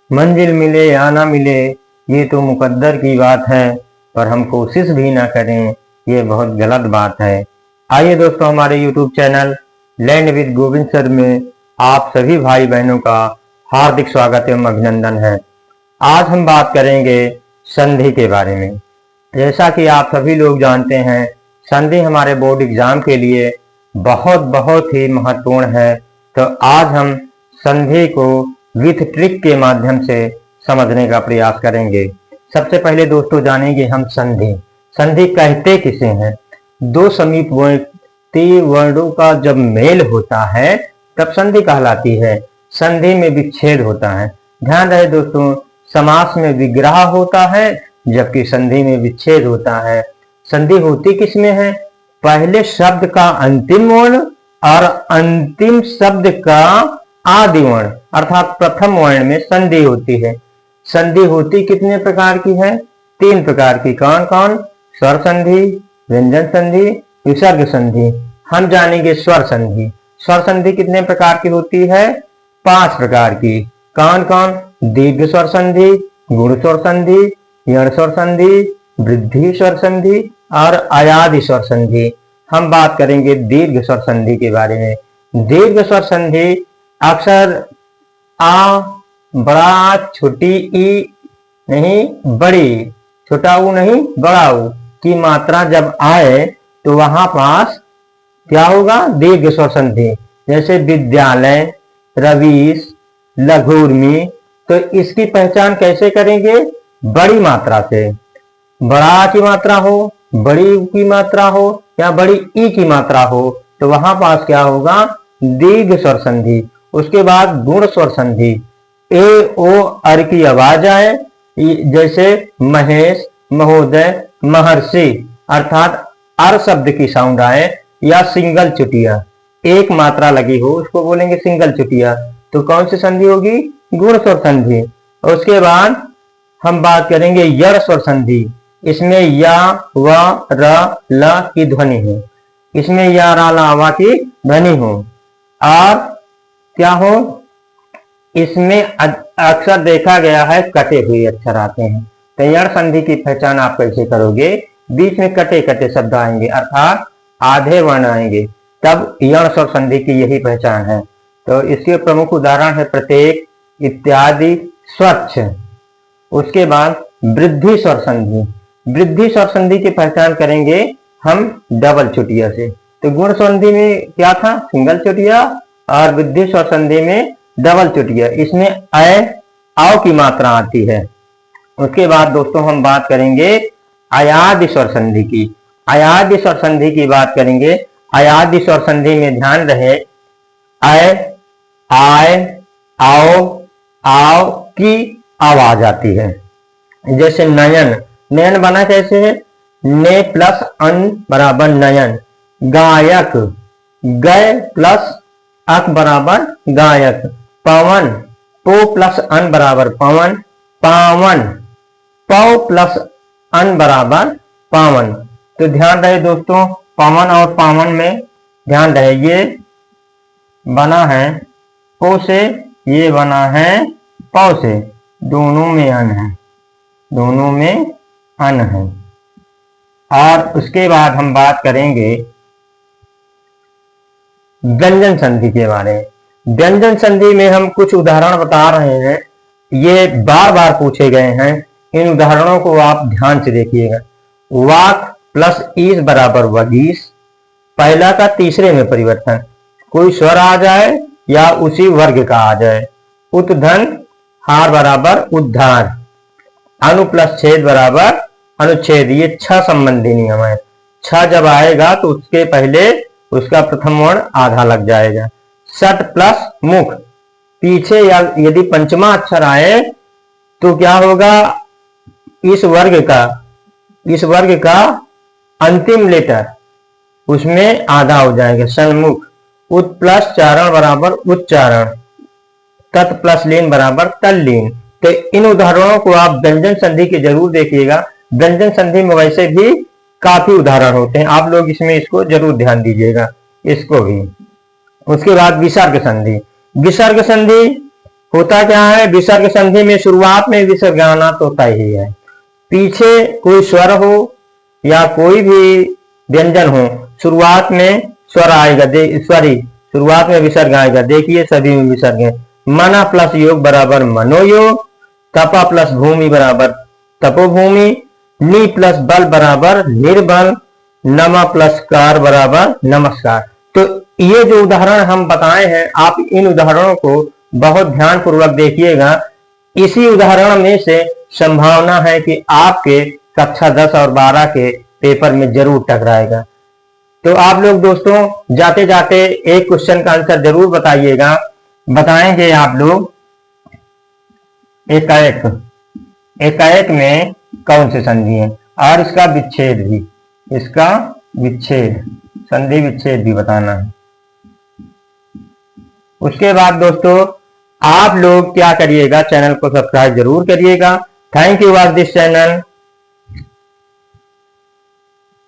मंजिल मिले या ना मिले ये तो मुकद्दर की बात है, पर हम कोशिश भी ना करें ये बहुत गलत बात है। आइए दोस्तों, हमारे YouTube channel land with Govind sir में आप सभी भाई बहनों का हार्दिक स्वागत एवं अभिनंदन है। आज हम बात करेंगे संधि के बारे में। जैसा कि आप सभी लोग जानते हैं, संधि हमारे बोर्ड एग्जाम के लिए बहुत ही महत्वपूर्ण है। तो आज हम संधि को विथ ट्रिक के माध्यम से समझने का प्रयास करेंगे। सबसे पहले दोस्तों जानेंगे हम संधि। संधि कहते किसे हैं? दो समीपवर्ती वर्णों का जब मेल होता है तब संधि कहलाती है। संधि में विच्छेद होता है। ध्यान रहे दोस्तों, समास में विग्रह होता है जबकि संधि में विच्छेद होता है। संधि होती किसमें है? पहले शब्द का अंतिम वर्ण और अंतिम शब्द का आदि वर्ण अर्थात प्रथम वर्ण में संधि होती है। संधि होती कितने प्रकार की है? 3 प्रकार की। कौन कौन? स्वर संधि, व्यंजन संधि, विसर्ग संधि। हम जानेंगे स्वर संधि। स्वर संधि कितने प्रकार की होती है? 5 प्रकार की। कौन कौन? दीर्घ स्वर संधि, गुण स्वर संधि, यण स्वर संधि, वृद्धि स्वर संधि और अयादि स्वर संधि। हम बात करेंगे दीर्घ स्वर संधि के बारे में। दीर्घ स्वर संधि अक्सर आ, बड़ा, छोटी ई नहीं, बड़ी, छोटा ऊ नहीं, बड़ा ऊ की मात्रा जब आए तो वहां पास क्या होगा? दीर्घ स्वर संधि। जैसे विद्यालय, रवीश, लघुर्मी। तो इसकी पहचान कैसे करेंगे? बड़ी मात्रा से। बड़ा की मात्रा हो, बड़ी की मात्रा हो या बड़ी ई की मात्रा हो तो वहां पास क्या होगा? दीर्घ स्वर संधि। उसके बाद गुण स्वर संधि। ए ओ अर की आवाज आए, जैसे महेश, महोदय, महर्षि अर्थात अर शब्द की साउंड आए, या सिंगल चुटिया, एक मात्रा लगी हो उसको बोलेंगे सिंगल चुटिया। तो कौन सी संधि होगी? गुण स्वर संधि। उसके बाद हम बात करेंगे यण स्वर संधि। इसमें या, व, र, ल की ध्वनि हो। इसमें या, रा, ला, वा की ध्वनि हो। और क्या हो? इसमें अक्सर देखा गया है कटे हुए अक्षर आते हैं। तो यण संधि की पहचान आप कैसे करोगे? बीच में कटे कटे शब्द आएंगे अर्थात आधे वर्ण आएंगे, तब यण स्वर संधि की यही पहचान है। तो इसके प्रमुख उदाहरण है प्रत्येक, इत्यादि, स्वच्छ। उसके बाद वृद्धि स्वर संधि। वृद्धि स्वर संधि की पहचान करेंगे हम डबल चुटिया से। तो गुण संधि में क्या था? सिंगल चुटिया, और वृद्धि स्वर संधि में डबल चुटिया। इसमें आओ की मात्रा आती है। उसके बाद दोस्तों हम बात करेंगे अयादि स्वर संधि की। अयादि स्वर संधि की बात करेंगे। अयादि स्वर संधि में ध्यान रहे, आए, आओ, आओ की आवाज आती है। जैसे नयन, नयन बना कैसे है? ने प्लस अन बराबर नयन। गायक, गय प्लस अक बराबर गायक। पवन, पो प्लस अन बराबर पवन। पावन, पौ प्लस अन बराबर पावन। तो ध्यान रहे दोस्तों, पवन और पावन में ध्यान रहे, ये बना है पो से, ये बना है पौ से, दोनों में अन है, दोनों में अन है। और उसके बाद हम बात करेंगे व्यंजन संधि के बारे में। व्यंजन संधि में हम कुछ उदाहरण बता रहे हैं, ये बार बार पूछे गए हैं। इन उदाहरणों को आप ध्यान से देखिएगा। वाक प्लस ईस बराबर वगीस। पहला का तीसरे में परिवर्तन, कोई स्वर आ जाए या उसी वर्ग का आ जाए। उत्धन, हार बराबर उद्धार। अनु प्लस छेद बराबर अनुच्छेद। ये 6 संबंधी नियम है। 6 जब आएगा तो उसके पहले उसका प्रथम वर्ण आधा लग जाएगा। सट प्लस मुख, पीछे या यदि पंचमा अक्षर आए तो क्या होगा? इस वर्ग का अंतिम लेटर उसमें आधा हो जाएगा, सन्मुख। उत प्लस चारण बराबर उच्चारण। तत् प्लस लीन बराबर तल्लीन। तो इन उदाहरणों को आप व्यंजन संधि के जरूर देखिएगा। व्यंजन संधि में वैसे भी काफी उदाहरण होते हैं, आप लोग इसमें इसको जरूर ध्यान दीजिएगा, इसको भी। उसके बाद विसर्ग संधि। विसर्ग संधि होता क्या है, विसर्ग संधि में शुरुआत में विसर्ग आना तो तय ही है। पीछे कोई स्वर हो या कोई भी व्यंजन हो, शुरुआत में स्वर आएगा, शुरुआत में विसर्ग आएगा। देखिए सभी में विसर्ग है। मना प्लस योग बराबर मनोयोग, तपा प्लस भूमि बराबर तपोभूमि, नी प्लस बल बराबर निर्बल, नमा प्लस कार बराबर नमस्कार। तो ये जो उदाहरण हम बताए हैं, आप इन उदाहरणों को बहुत ध्यान पूर्वक देखिएगा। इसी उदाहरण में से संभावना है कि आपके कक्षा 10 और 12 के पेपर में जरूर टकराएगा। तो आप लोग दोस्तों जाते जाते एक क्वेश्चन का आंसर जरूर बताइएगा। बताएंगे आप लोग, एकाएक, एकाएक में कौन से संधि है, और इसका विच्छेद भी, इसका विच्छेद, संधि विच्छेद भी बताना है। उसके बाद दोस्तों आप लोग क्या करिएगा, चैनल को सब्सक्राइब जरूर करिएगा। Thank you watch this channel.